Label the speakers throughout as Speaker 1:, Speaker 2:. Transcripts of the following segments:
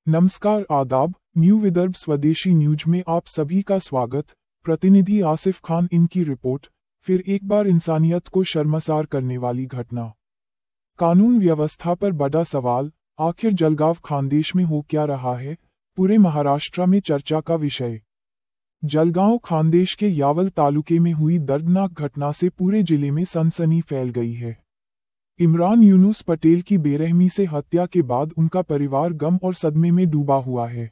Speaker 1: नमस्कार आदाब। न्यू विदर्भ स्वदेशी न्यूज में आप सभी का स्वागत। प्रतिनिधि आसिफ खान इनकी रिपोर्ट। फिर एक बार इंसानियत को शर्मसार करने वाली घटना। कानून व्यवस्था पर बड़ा सवाल, आखिर जलगांव खानदेश में हो क्या रहा है, पूरे महाराष्ट्र में चर्चा का विषय। जलगांव खानदेश के यावल तालुके में हुई दर्दनाक घटना से पूरे जिले में सनसनी फैल गई है। इमरान यूनुस पटेल की बेरहमी से हत्या के बाद उनका परिवार गम और सदमे में डूबा हुआ है।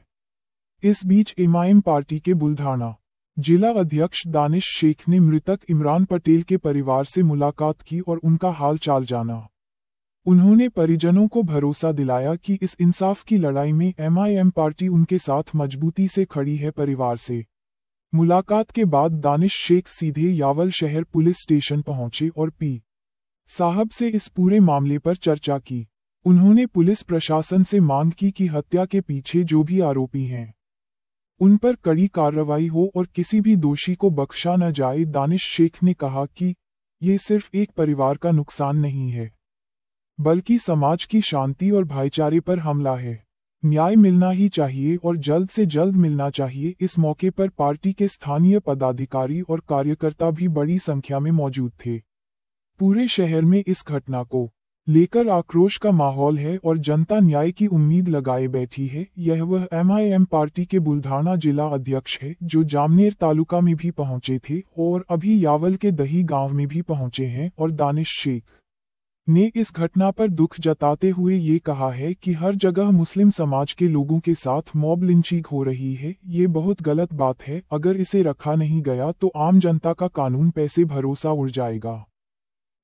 Speaker 1: इस बीच एमआईएम पार्टी के बुलढाना जिला अध्यक्ष दानिश शेख ने मृतक इमरान पटेल के परिवार से मुलाकात की और उनका हाल चाल जाना। उन्होंने परिजनों को भरोसा दिलाया कि इस इंसाफ की लड़ाई में एमआईएम पार्टी उनके साथ मजबूती से खड़ी है। परिवार से मुलाकात के बाद दानिश शेख सीधे यावल शहर पुलिस स्टेशन पहुंचे और पी साहब से इस पूरे मामले पर चर्चा की। उन्होंने पुलिस प्रशासन से मांग की कि हत्या के पीछे जो भी आरोपी हैं उन पर कड़ी कार्रवाई हो और किसी भी दोषी को बख्शा न जाए। दानिश शेख ने कहा कि ये सिर्फ एक परिवार का नुकसान नहीं है, बल्कि समाज की शांति और भाईचारे पर हमला है। न्याय मिलना ही चाहिए और जल्द से जल्द मिलना चाहिए। इस मौके पर पार्टी के स्थानीय पदाधिकारी और कार्यकर्ता भी बड़ी संख्या में मौजूद थे। पूरे शहर में इस घटना को लेकर आक्रोश का माहौल है और जनता न्याय की उम्मीद लगाए बैठी है। यह वह एमआईएम पार्टी के बुलढाना जिला अध्यक्ष है जो जामनेर तालुका में भी पहुंचे थे और अभी यावल के दही गांव में भी पहुंचे हैं। और दानिश शेख ने इस घटना पर दुख जताते हुए ये कहा है कि हर जगह मुस्लिम समाज के लोगों के साथ मॉब लिंचिंग हो रही है। ये बहुत गलत बात है। अगर इसे रखा नहीं गया तो आम जनता का कानून पे से भरोसा उड़ जाएगा।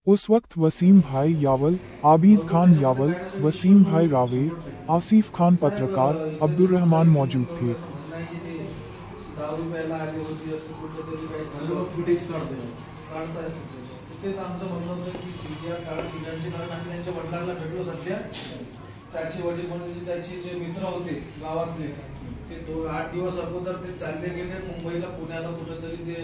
Speaker 1: उस वक्त वसीम भाई यावल, आबिद खान यावल, वसीम भाई रावेर, आसिफ खान पत्रकार, अब्दुल रहमान मौजूद थे।
Speaker 2: त्याचे वडील म्हणजे त्याचे जे मित्र होते गावातले ते 8 दिवस अगोदर ते चालले गेले मुंबईला, पुण्याला कुठेतरी ते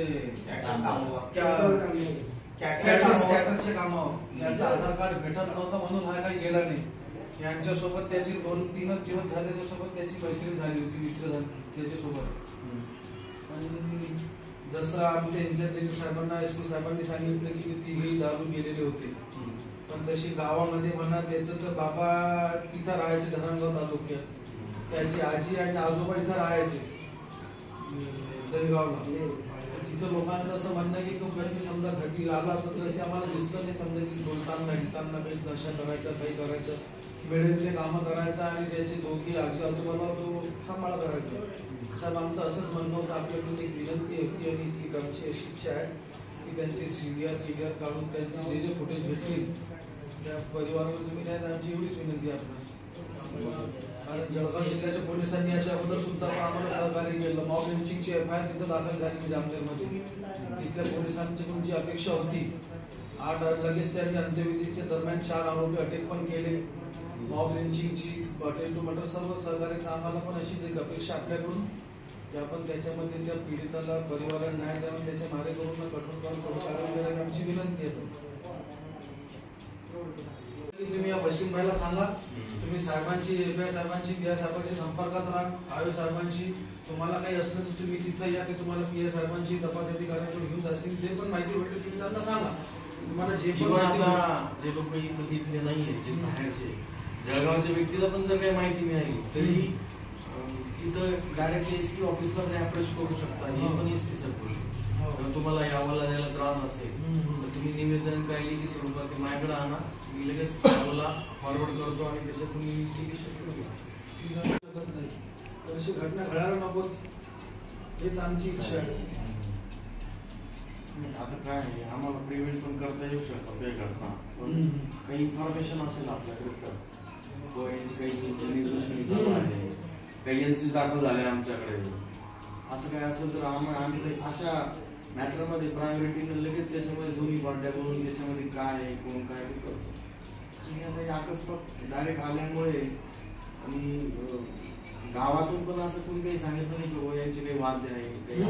Speaker 2: स्कॅटरचे कामावर। यांचा आधार कार्ड भेटत नव्हता म्हणून हा काही गेला नाही। यांच्यासोबत त्याची 2-3 दिवस झाले, त्याच्यासोबत त्याची मैत्री झाली होती, मित्र झाले त्याच्यासोबत। आणि जसं आमच्या इंचार्ज साहेबांना एसपी साहेबांनी सांगितलं की तिघेही दारू गेलेले होते, पण तशी गावामध्ये म्हणा त्याचं तर बाबा तिथं राहायचे धरणगाव तालुक्यात, त्याची आजी आणि आजोबा इथं राहायचे दहीगावला। तिथं लोकांचं असं म्हणणं की तो कधी समजा घटी आला तर तसे आम्हाला दिसतं नाही, समजा की बोलताना हिंडताना काही नशा करायचा, काही करायचं, मिळेल ते कामं करायचं आणि त्याची दोघी आजी आजोबाला तो सांभाळ करायचा। साहेब आमचं असंच म्हणणं होतं, आपल्याकडून एक विनंती होती आणि इतकी आमची अशी इच्छा आहे की त्यांची सीडीआर काढून त्यांचे जे फुटेज भेटतील त्या परिवारावर तुम्ही नाही, आमची एवढीच विनंती आहे आपल्याला। कारण जळगाव जिल्ह्याच्या पोलिसांनी याच्या अगोदर सुद्धा आम्हाला सहकार्य केलं। मॉब लिंचिंगची एफआयआर तिथं दाखल झाली जामनेरमध्ये। तिथल्या पोलिसांच्याकडून जी अपेक्षा होती, 8 लगेच त्यांनी अंत्यविधीच्या दरम्यान 4 आरोपी अटक पण केले। मॉब लिंचिंगची टेल टू मर्डर सर्व सहकार्य आम्हाला पण अशीच एक अपेक्षा आपल्याकडून की आपण त्याच्यामध्ये त्या पीडिताला परिवाराला न्याय द्यावा, त्याच्या मारेकरूंना कठोर कारवाई करायची आमची विनंती आहे। तुम्ही या वसीम भाईला सांगा, तुम्ही साहेबांची एबीआय साहेबांची पीआय साहेबांची संपर्कात राहा, आयो साहेबांची। तुम्हाला काही असलं तर तुम्ही तिथं या, की तुम्हाला पीआय साहेबांची तपास अधिकाऱ्यांकडे घेऊन जातील, जे पण माहिती भेटते तुम्ही त्यांना सांगा। तुम्हाला जे पण
Speaker 3: जे लोक इथले नाहीये, जे बाहेरचे जळगावच्या व्यक्तीला पण जर काही माहिती मिळाली तरी तिथं डायरेक्ट एसपी ऑफिसला अप्रोच करू शकता। हे पण एसपी सर बोलले, तुम्हाला यावला जायला त्रास असेल तर तुम्ही निवेदन काय लिखित स्वरूपात माझ्याकडे आणा, मी लगेच यावला फॉरवर्ड करतो आणि त्याच्यातून इन्व्हेस्टिगेशन करूया।
Speaker 2: अशी घटना घडायला नको हेच आमची इच्छा आहे।
Speaker 3: आता काय आहे, आम्हाला प्रिव्हेंट पण करता येऊ शकतं काही घटना, पण काही इन्फॉर्मेशन असेल आपल्याकडे तर यांची काही निर्दोषणी चालू आहे, काही एनसी दाखल झाले आमच्याकडे, असं काय असेल तर आम्ही अशा मॅटरमध्ये प्रायोरिटीने लगेच त्याच्यामध्ये दोन्ही पार्ट्या बोलून त्याच्यामध्ये काय आहे कोण काय ते करतो। आता अकस्मात डायरेक्ट आल्यामुळे आणि गावातून पण असं कोणी काही सांगितलं नाही की यांचे काही वाद्य आहे काही